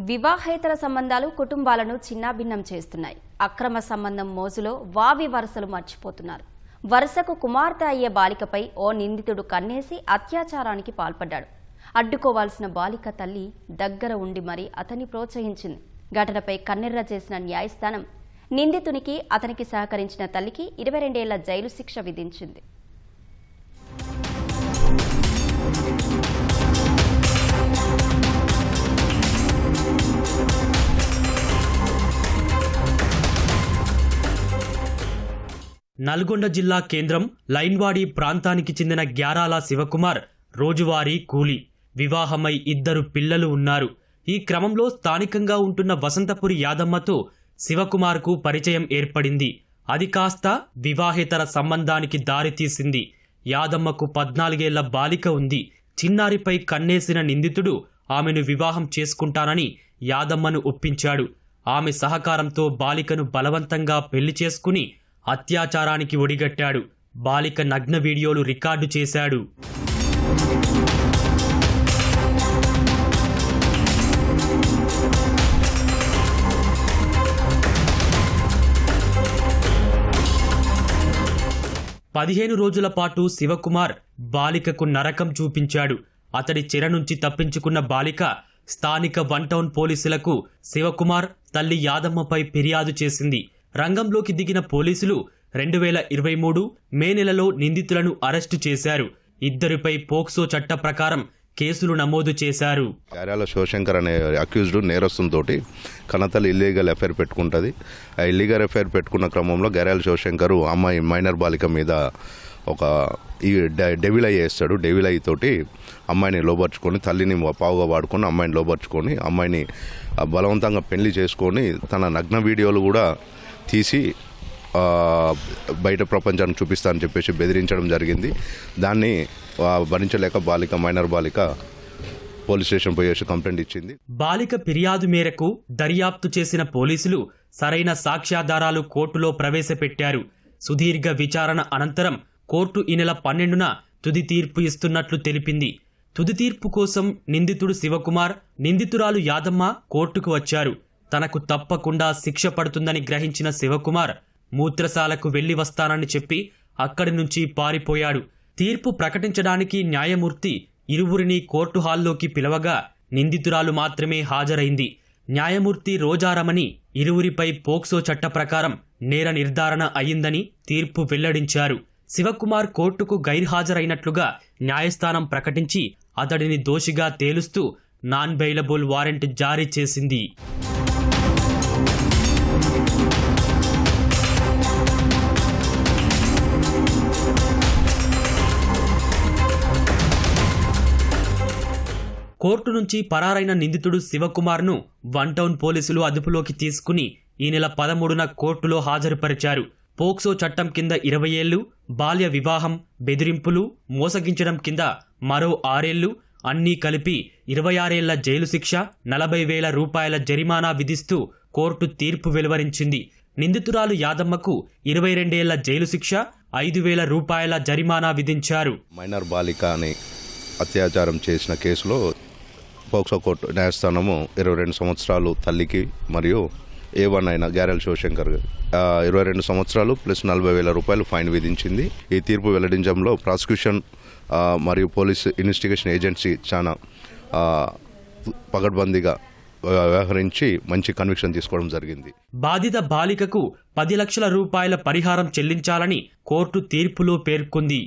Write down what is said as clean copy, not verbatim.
వివాహేతర సంబంధాలు కుటుంబాలను చిన్నాభిన్నం చేస్తున్నాయి. అక్రమ సంబంధం మోజులో వావి వరుసలు మర్చిపోతున్నారు. వరుసకు కుమార్తె అయ్యే బాలికపై ఓ నిందితుడు కన్నేసి అత్యాచారానికి పాల్పడ్డాడు. అడ్డుకోవాల్సిన బాలిక తల్లి దగ్గర ఉండి మరీ అతన్ని ప్రోత్సహించింది. ఘటనపై కన్నెర్ర చేసిన న్యాయస్థానం నిందితునికి అతనికి సహకరించిన తల్లికి 22 ఏళ్ల జైలు శిక్ష విధించింది. నల్గొండ జిల్లా కేంద్రం లైన్వాడి ప్రాంతానికి చెందిన గ్యారాల శివకుమార్ రోజువారీ కూలీ. వివాహమై 2 పిల్లలు ఉన్నారు. ఈ క్రమంలో స్థానికంగా ఉంటున్న వసంతపురి యాదమ్మతో శివకుమార్కు పరిచయం ఏర్పడింది. అది కాస్త వివాహేతర సంబంధానికి దారితీసింది. యాదమ్మకు 14 ఏళ్ల బాలిక ఉంది. చిన్నారిపై కన్నేసిన నిందితుడు ఆమెను వివాహం చేసుకుంటానని యాదమ్మను ఒప్పించాడు. ఆమె సహకారంతో బాలికను బలవంతంగా పెళ్లి చేసుకుని అత్యాచారానికి ఒడిగట్టాడు. బాలిక నగ్న వీడియోలు రికార్డు చేశాడు. పదిహేను రోజుల పాటు శివకుమార్ బాలికకు నరకం చూపించాడు. అతడి చెర నుంచి తప్పించుకున్న బాలిక స్థానిక 1 టౌన్ పోలీసులకు శివకుమార్ తల్లి యాదమ్మపై ఫిర్యాదు చేసింది. రంగంలోకి దిగిన పోలీసులు 2023 మే నెలలో నిందితులను అరెస్టు చేశారు. 2పై పోక్సో చట్ట ప్రకారం కేసులు నమోదు చేశారు. గ్యారాల శివశంకర్ అనే అక్యూజ్డ్ నేరస్తుతో కనతల్లి ఇల్లీగల్ ఎఫ్ఐఆర్ పెట్టుకుంటుంది. ఆ ఇల్లీగల్ ఎఫ్ఐఆర్ పెట్టుకున్న క్రమంలో గ్యారాల శివశంకర్ అమ్మాయి మైనర్ బాలిక మీద ఒక డెవిల్ ఐ చేస్తాడు. డెవిల్ ఐ తోటి అమ్మాయిని లోబర్చుకొని తల్లిని పావుగా వాడుకొని అమ్మాయిని లోబర్చుకొని అమ్మాయిని బలవంతంగా పెళ్లి చేసుకొని తన నగ్న వీడియోలు కూడా తీసి బయట ప్రపంచానికి చూపిస్తా అని చెప్పేసి బెదిరించడం జరిగింది. దాన్ని భరించలేక మైనర్ బాలిక పోలీస్ స్టేషన్ పోయేసి కంప్లైంట్ ఇచ్చింది. బాలిక ఫిర్యాదు మేరకు దర్యాప్తు చేసిన పోలీసులు సరైన సాక్ష్యాధారాలు కోర్టులో ప్రవేశపెట్టారు. సుదీర్ఘ విచారణ అనంతరం కోర్టు ఈ నెల 12న తుది తీర్పు ఇస్తున్నట్లు తెలిపింది. తుది తీర్పు కోసం నిందితుడు శివకుమార్, నిందితురాలు యాదమ్మ కోర్టుకు వచ్చారు. తనకు తప్పకుండా శిక్ష పడుతుందని గ్రహించిన శివకుమార్ మూత్రశాలకు వెళ్లి వస్తానని చెప్పి అక్కడి నుంచి పారిపోయాడు. తీర్పు ప్రకటించడానికి న్యాయమూర్తి ఇరువురిని కోర్టు హాల్లోకి పిలవగా నిందితురాలు మాత్రమే హాజరైంది. న్యాయమూర్తి రోజారమణి ఇరువురిపై పోక్సో చట్ట ప్రకారం నేర నిర్ధారణ అయిందని తీర్పు వెల్లడించారు. శివకుమార్ కోర్టుకు గైర్హాజరైనట్లుగా న్యాయస్థానం ప్రకటించి అతడిని దోషిగా తేలుస్తూ నాన్ బెయిలబుల్ వారెంట్ జారీ చేసింది. కోర్టు నుంచి పరారైన నిందితుడు శివకుమార్ను 1 టౌన్ పోలీసులు అదుపులోకి తీసుకుని ఈ నెల 13న కోర్టులో హాజరుపరిచారు. పోక్సో చట్టం కింద 20 ఏళ్లు, బాల్య వివాహం, బెదిరింపులు, మోసగించడం కింద మరో 6 ఏళ్లు, అన్నీ కలిపి 26 ఏళ్ల జైలు శిక్ష, 40,000 రూపాయల జరిమానా విధిస్తూ కోర్టు తీర్పు వెలువరించింది. నిందితురాలు యాదమ్మకు 22 ఏళ్ల జైలు శిక్ష, 5,000 రూపాయల జరిమానా విధించారు. మైనర్ బాలిక అని అత్యాచారం చేసిన కేసులో పోక్సో కోర్టు న్యాయస్థానము 22 సంవత్సరాలు తల్లికి మరియు A1 అయిన గ్యారాల శివశంకర్ 22 సంవత్సరాలు ప్లస్ 40,000 రూపాయలు ఫైన్ విధించింది. ఈ తీర్పు వెల్లడించడంలో ప్రాసిక్యూషన్ మరియు పోలీస్ ఇన్వెస్టిగేషన్ ఏజెన్సీ చాలా పగడ్బందీగా వ్యవహరించి మంచి కన్విక్షన్ తీసుకోవడం జరిగింది. బాధిత బాలికకు 10 లక్షల రూపాయల పరిహారం చెల్లించాలని కోర్టు తీర్పులో పేర్కొంది.